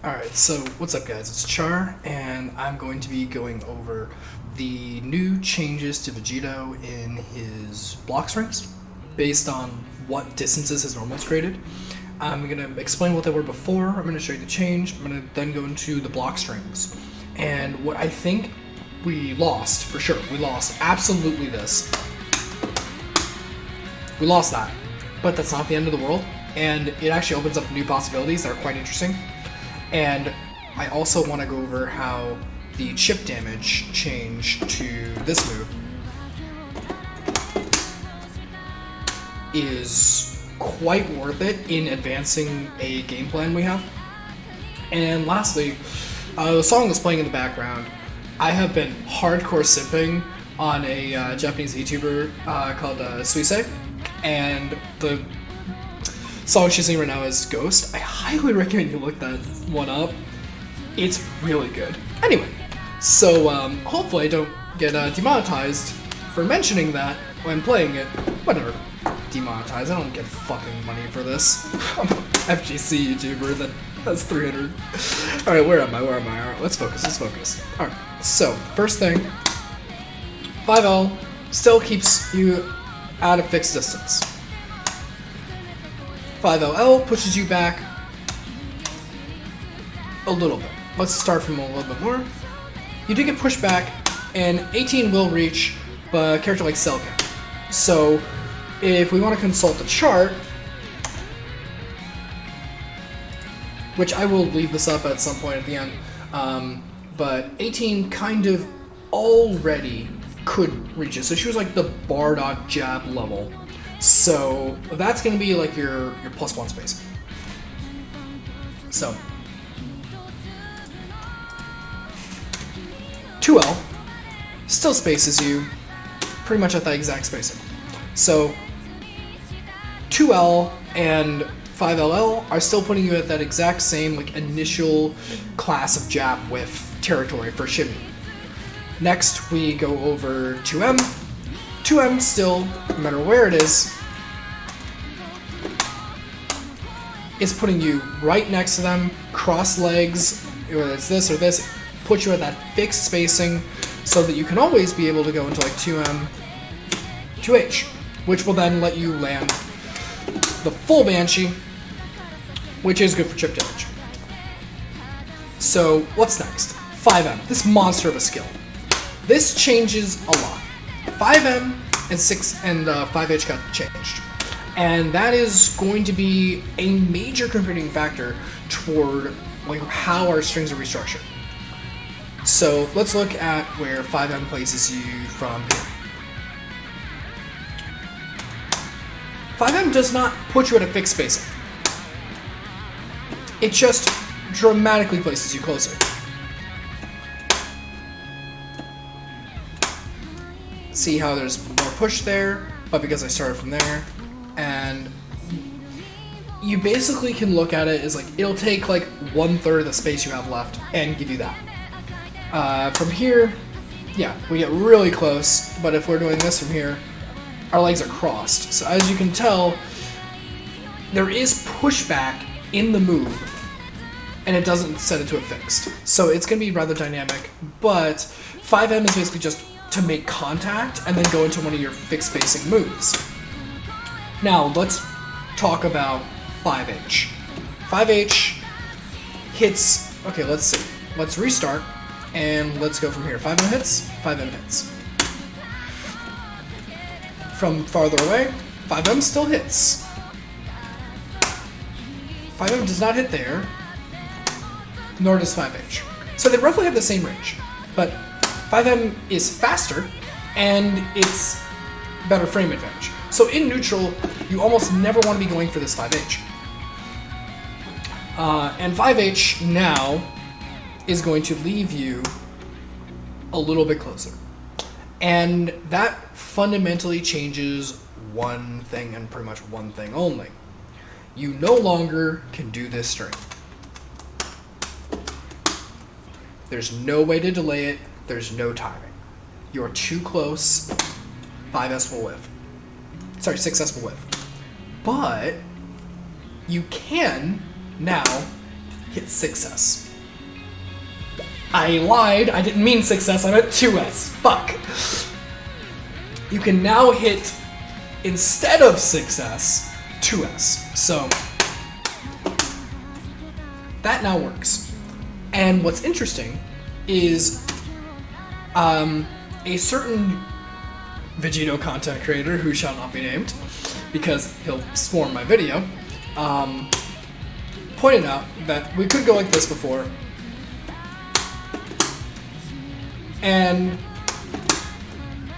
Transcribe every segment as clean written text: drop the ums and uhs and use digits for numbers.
Alright, so what's up guys, it's Char, and I'm going to be going over the new changes to Vegito in his block strings based on what distances his normals created. I'm going to explain what they were before, I'm going to show you the change, I'm going to then go into the block strings. And what I think we lost, for sure, we lost absolutely this. We lost that, but that's not the end of the world, and it actually opens up new possibilities that are quite interesting. And I also want to go over how the chip damage change to this move is quite worth it in advancing a game plan we have. And lastly, the song that's playing in the background, I have been hardcore sipping on a Japanese YouTuber called Suisei, and the song she's singing right now is Ghost. I highly recommend you look that one up. It's really good. Anyway, so hopefully I don't get demonetized for mentioning that when playing it. Whatever. Demonetized. I don't get fucking money for this. I'm an FGC YouTuber that has 300. Alright, where am I? Alright, let's focus. Alright, so first thing, 5L still keeps you at a fixed distance. 5LL pushes you back a little bit. Let's start from a little bit more. You do get pushed back, and 18 will reach, but a character like Cell can. So, if we want to consult the chart, which I will leave this up at some point at the end, but 18 kind of already could reach it. So she was like the Bardock jab level. So that's going to be like your +1 space. So 2L still spaces you pretty much at that exact spacing. So 2L and 5LL are still putting you at that exact same like initial class of jab width territory for shimmy. Next we go over 2M. 2M still, no matter where it is putting you right next to them, cross legs, whether it's this or this, put you at that fixed spacing so that you can always be able to go into like 2M, 2H, which will then let you land the full Banshee, which is good for chip damage. So what's next? 5M, this monster of a skill. This changes a lot. 5M and 6 and 5H got changed, and that is going to be a major contributing factor toward like how our strings are restructured. So let's look at where 5M places you from here. 5M does not put you at a fixed spacing. It just dramatically places you closer. See how there's more push there, but because I started from there, and you basically can look at it as like it'll take like 1/3 of the space you have left and give you that. From here, yeah, we get really close, but if we're doing this from here, our legs are crossed. So as you can tell, there is pushback in the move, and it doesn't set it to a fixed. So it's going to be rather dynamic, but 5M is basically just to make contact and then go into one of your fixed spacing moves. Now let's talk about 5H. 5H hits, okay, let's see. Let's restart and let's go from here. 5M hits, 5M hits. From farther away, 5M still hits. 5M does not hit there, nor does 5H. So they roughly have the same range, but 5M is faster, and it's better frame advantage. So in neutral, you almost never want to be going for this 5H. And 5H now is going to leave you a little bit closer. And that fundamentally changes one thing, and pretty much one thing only. You no longer can do this string. There's no way to delay it. There's no timing. You're too close. 5S will whiff. Sorry, 6S will whiff. But you can now hit 6S. I lied, I didn't mean 6S, I meant 2S. Fuck. You can now hit, instead of 6S, 2S. So, that now works. And what's interesting is a certain Vegito content creator, who shall not be named, because he'll swarm my video, pointed out that we could go like this before, and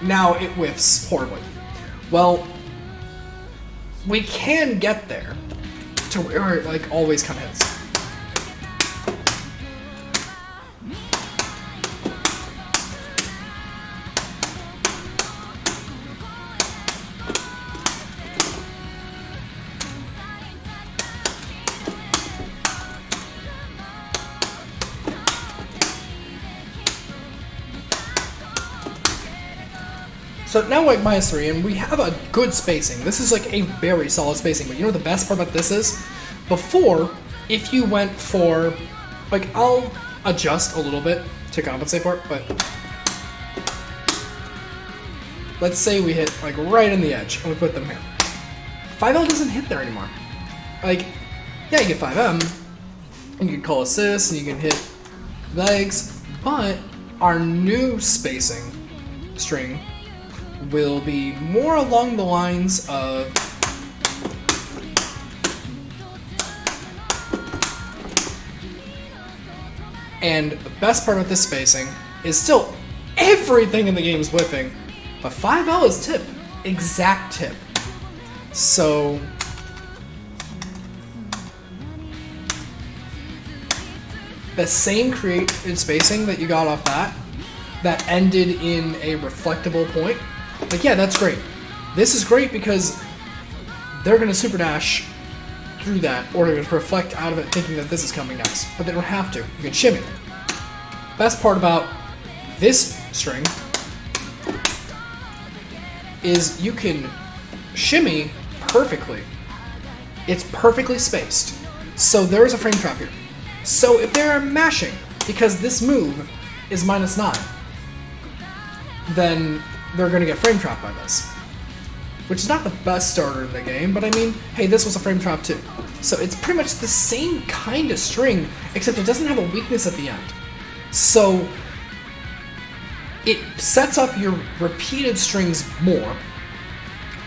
now it whiffs horribly. Well, we can get there to where it like always kind of hits. So now we're at -3, and we have a good spacing. This is like a very solid spacing, but you know what the best part about this is? Before, if you went for, like, I'll adjust a little bit to compensate for it, but let's say we hit, like, right in the edge, and we put them here. 5L doesn't hit there anymore. Like, yeah, you get 5M, and you can call assists, and you can hit legs, but our new spacing string will be more along the lines of and the best part of this spacing is still everything in the game is whiffing, but 5L is tip, exact tip. So the same created spacing that you got off that ended in a reflectable point, like, yeah, that's great. This is great because they're going to super dash through that, or they're going to reflect out of it thinking that this is coming next, but they don't have to. You can shimmy. Best part about this string is you can shimmy perfectly. It's perfectly spaced. So there's a frame trap here. So if they're mashing, because this move is -9, then they're going to get frame trapped by this. Which is not the best starter in the game, but I mean, hey, this was a frame trap too. So it's pretty much the same kind of string, except it doesn't have a weakness at the end. So it sets up your repeated strings more,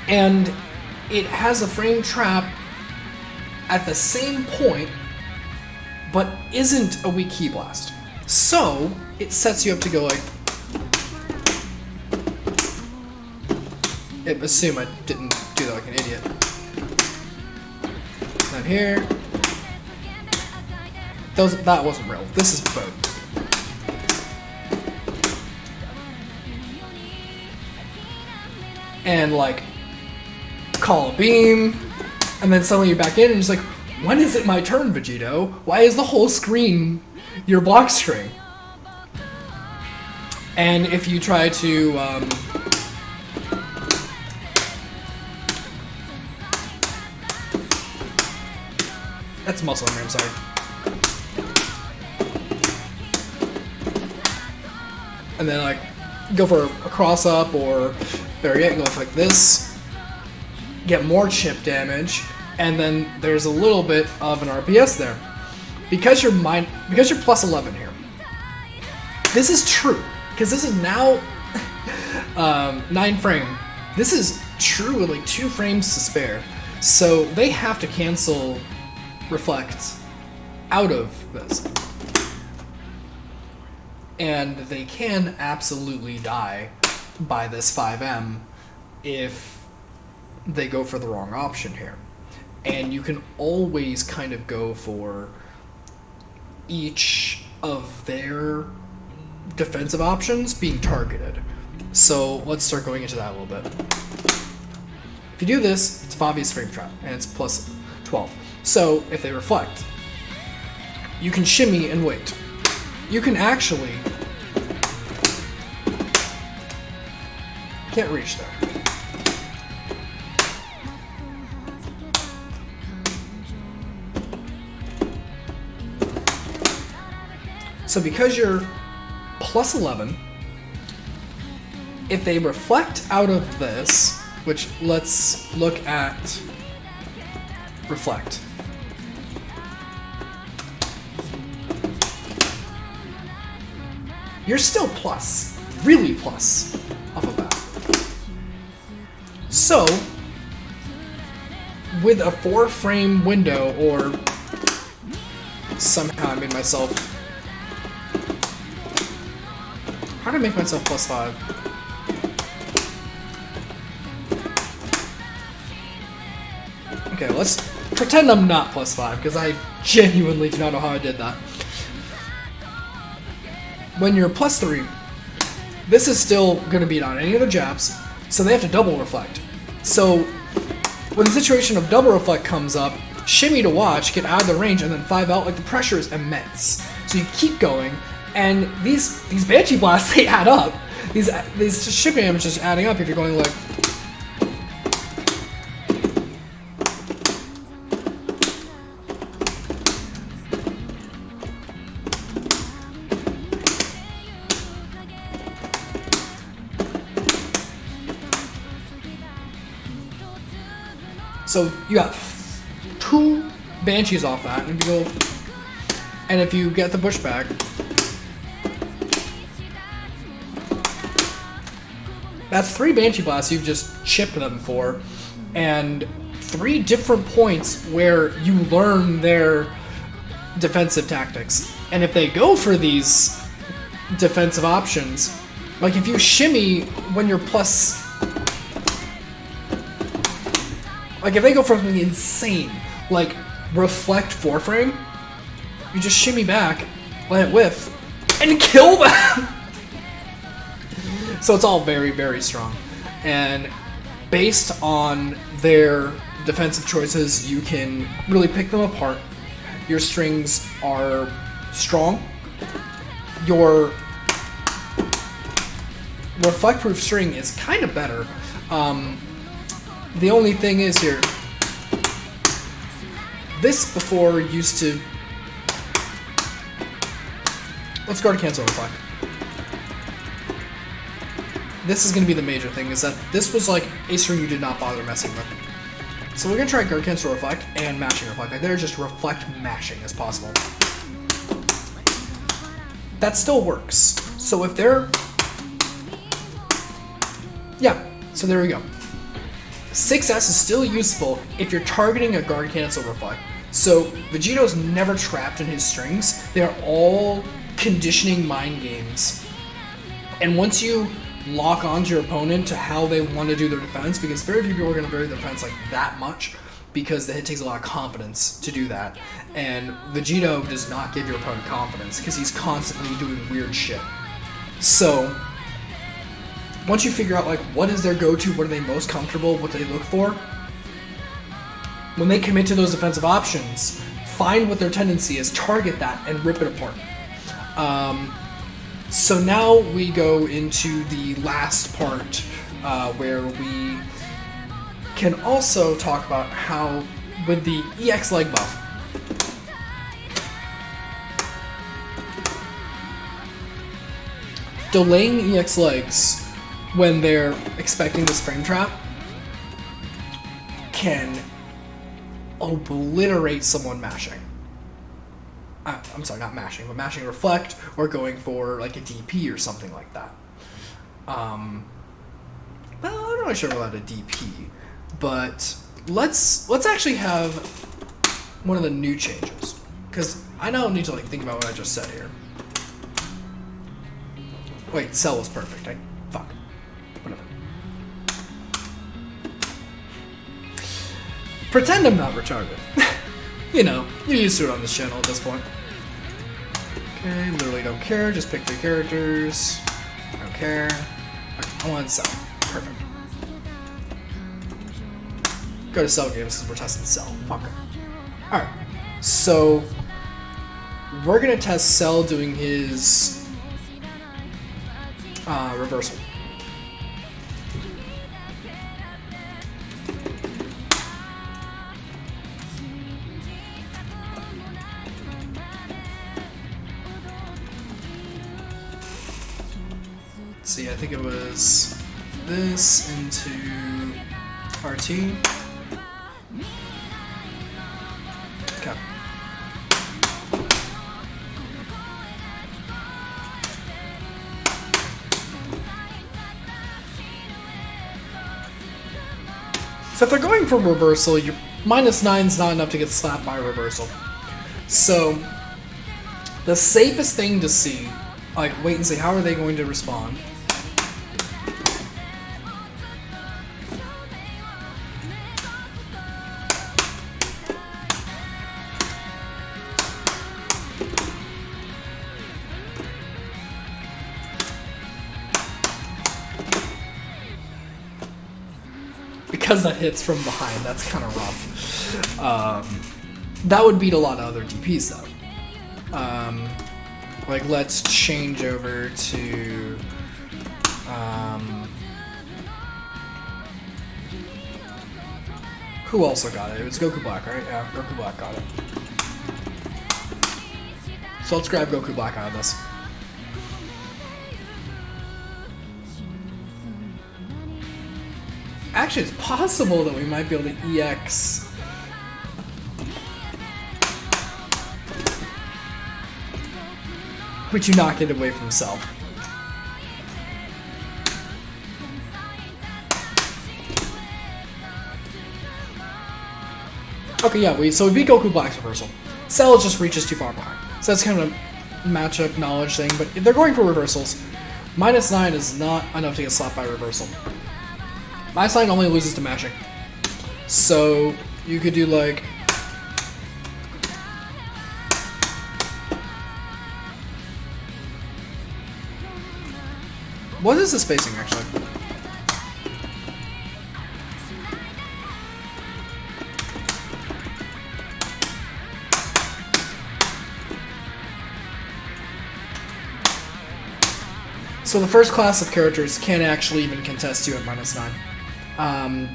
and it has a frame trap at the same point, but isn't a weak key blast. So it sets you up to go like, assume I didn't do that like an idiot. Down here. That wasn't real. This is both. And like, call a beam, and then suddenly you're back in and it's like, when is it my turn, Vegito? Why is the whole screen your block string? And if you try to, that's muscle memory, I'm sorry. And then like, go for a cross up, or better yet, go like this, get more chip damage, and then there's a little bit of an RPS there. Because you're +11 here. This is true, because this is now 9 frame. This is true with like 2 frames to spare. So they have to cancel reflect out of this. And they can absolutely die by this 5M if they go for the wrong option here. And you can always kind of go for each of their defensive options being targeted. So let's start going into that a little bit. If you do this, it's an obvious frame trap, and it's +12. So if they reflect, you can shimmy and wait. You can actually... can't reach there. So because you're plus 11, if they reflect out of this, which let's look at reflect. You're still plus, really plus off of that. So, with a 4-frame window, or somehow I made myself... How did I make myself plus 5? Okay, let's pretend I'm not plus 5, because I genuinely do not know how I did that. When you're plus 3, this is still going to beat on any of the jabs, so they have to double reflect. So when the situation of double reflect comes up, shimmy to watch, get out of the range, and then 5 out, like the pressure is immense. So you keep going, and these Banshee blasts, they add up. These shipping damage is adding up if you're going like... So you got 2 Banshees off that, and if you get the pushback, that's 3 Banshee blasts you've just chipped them for, and 3 different points where you learn their defensive tactics. And if they go for these defensive options, like if you shimmy when you're plus... Like, if they go for something insane, like reflect 4-frame, you just shimmy back, let it whiff, and kill them! So it's all very, very strong. And based on their defensive choices, you can really pick them apart. Your strings are strong. Your reflect-proof string is kind of better. The only thing is here, this before used to... Let's guard cancel reflect. This is going to be the major thing, is that this was like a string you did not bother messing with. So we're going to try guard cancel reflect and mashing reflect. Like, they're just reflect mashing as possible. That still works. So if they're... Yeah, so there we go. 6S is still useful if you're targeting a guard cancel reflect. So Vegito's never trapped in his strings. They're all conditioning mind games. And once you lock onto your opponent to how they want to do their defense, because very few people are going to vary their defense like that much, because it takes a lot of confidence to do that. And Vegito does not give your opponent confidence because he's constantly doing weird shit. So once you figure out like what is their go-to, what are they most comfortable, what do they look for, when they commit to those defensive options, find what their tendency is, target that, and rip it apart. So now we go into the last part where we can also talk about how, with the EX leg buff, delaying EX legs when they're expecting this frame trap can obliterate someone mashing. I'm sorry, not mashing, but mashing reflect, or going for like a DP or something like that. Well, I'm not really sure about a DP, but let's actually have one of the new changes, because I now need to like think about what I just said here. Wait, cell was perfect. Fuck. Whatever. Pretend I'm not retarded. You know, you're used to it on this channel at this point. Okay, literally don't care, just pick 3 characters. I don't care. I want cell. Perfect. Go to cell games because we're testing cell. Fuck it. Alright, so we're gonna test Cell doing his reversal. see, I think it was this into RT. Okay. So if they're going for reversal, your -9's not enough to get slapped by reversal. So the safest thing to see, like, wait and see how are they going to respond. Because that hits from behind, that's kind of rough. That would beat a lot of other DPs though. Like, let's change over to who also got it? It was Goku Black, right? Yeah, Goku Black got it. So let's grab Goku Black out of this. Actually, it's possible that we might be able to EX. But you knock it away from himself. Okay, yeah, so we beat Goku Black's reversal. Cell just reaches too far behind. So that's kind of a matchup knowledge thing, but if they're going for reversals, -9 is not enough to get slapped by reversal. -9 only loses to matching. So you could do like what is the spacing actually? So the first class of characters can't actually even contest you at -9.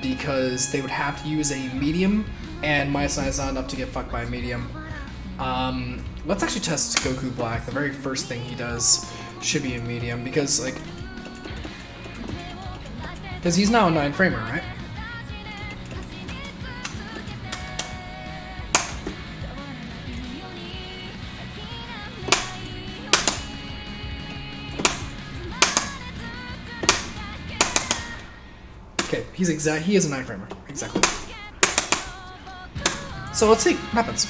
Because they would have to use a medium, and -9 is not enough to get fucked by a medium. Let's actually test Goku Black. The very first thing he does should be a medium, because he's now a 9-framer, right? Okay, he is a 9-framer, exactly. So let's see what happens.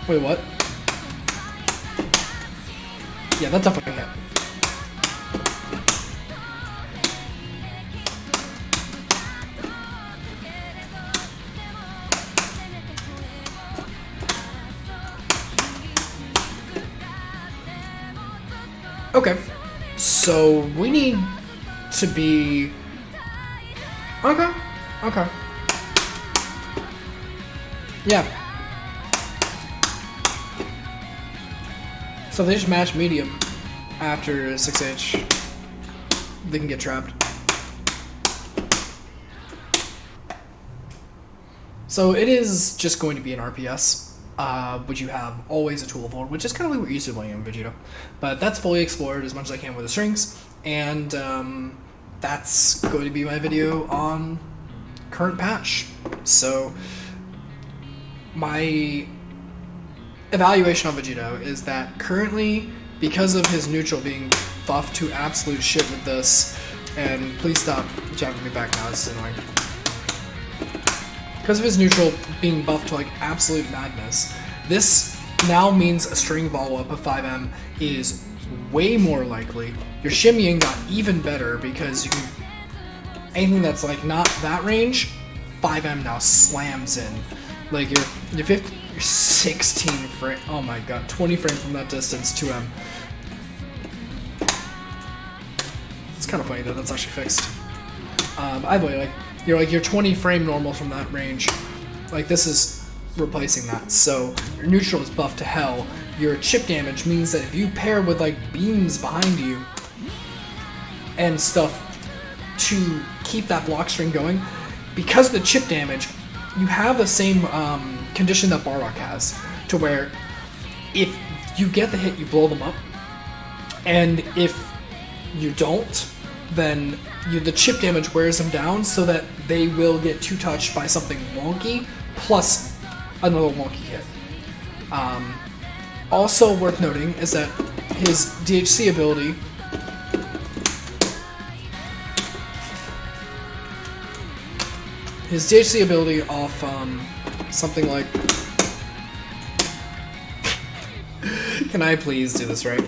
Wait, what? Yeah, that definitely hit. Okay. So we need to be okay. Yeah. So if they just match medium after 6H, they can get trapped. So it is just going to be an RPS. Which you have always a tool for, which is kind of like what you're used to playing in Vegito. But that's fully explored as much as I can with the strings, and that's going to be my video on current patch. So my evaluation on Vegito is that currently, because of his neutral being buffed to absolute shit with this, and please stop jabbing me back now, this is annoying. Because of his neutral being buffed to like absolute madness, this now means a string follow-up of 5M is way more likely. Your shimmying got even better because you can anything that's like not that range, 5M now slams in. Like your 16 frame, oh my god, 20 frame from that distance, 2M. It's kind of funny that that's actually fixed. Either way, your 20 frame normal from that range, like this is replacing that. So your neutral is buffed to hell. Your chip damage means that if you pair with like beams behind you and stuff to keep that block string going, because of the chip damage, you have the same condition that Bardock has, to where if you get the hit, you blow them up, and if you don't, then the chip damage wears them down so that they will get 2-touched by something wonky, plus another wonky hit. Also worth noting is that his DHC ability off something like... Can I please do this right?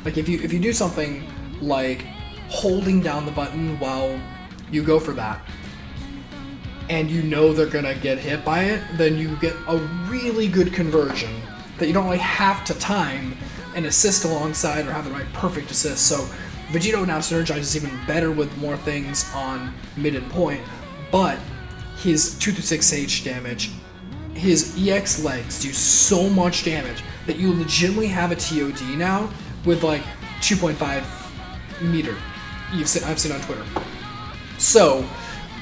Like if you do something like holding down the button while you go for that, and you know they're gonna get hit by it, then you get a really good conversion that you don't really have to time and assist alongside or have the right perfect assist. So Vegito now synergizes even better with more things on mid and point, but his 2-6 Sage damage, his EX legs do so much damage that you legitimately have a TOD now with like 2.5 meter. I've seen on Twitter. So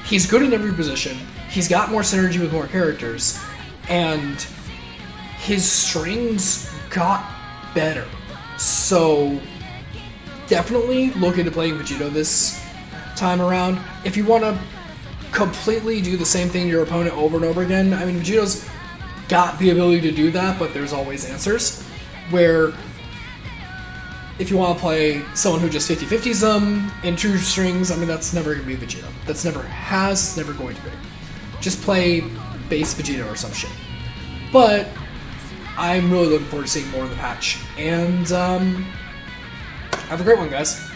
he's good in every position. He's got more synergy with more characters, and his strings got better. So definitely look into playing Vegito this time around. If you want to completely do the same thing to your opponent over and over again, I mean, Vegito's got the ability to do that, but there's always answers. Where if you want to play someone who just 50-50s them in true strings, I mean, that's never going to be Vegito. That's never has, it's never going to be. Just play base Vegito or some shit. But I'm really looking forward to seeing more in the patch. And have a great one, guys.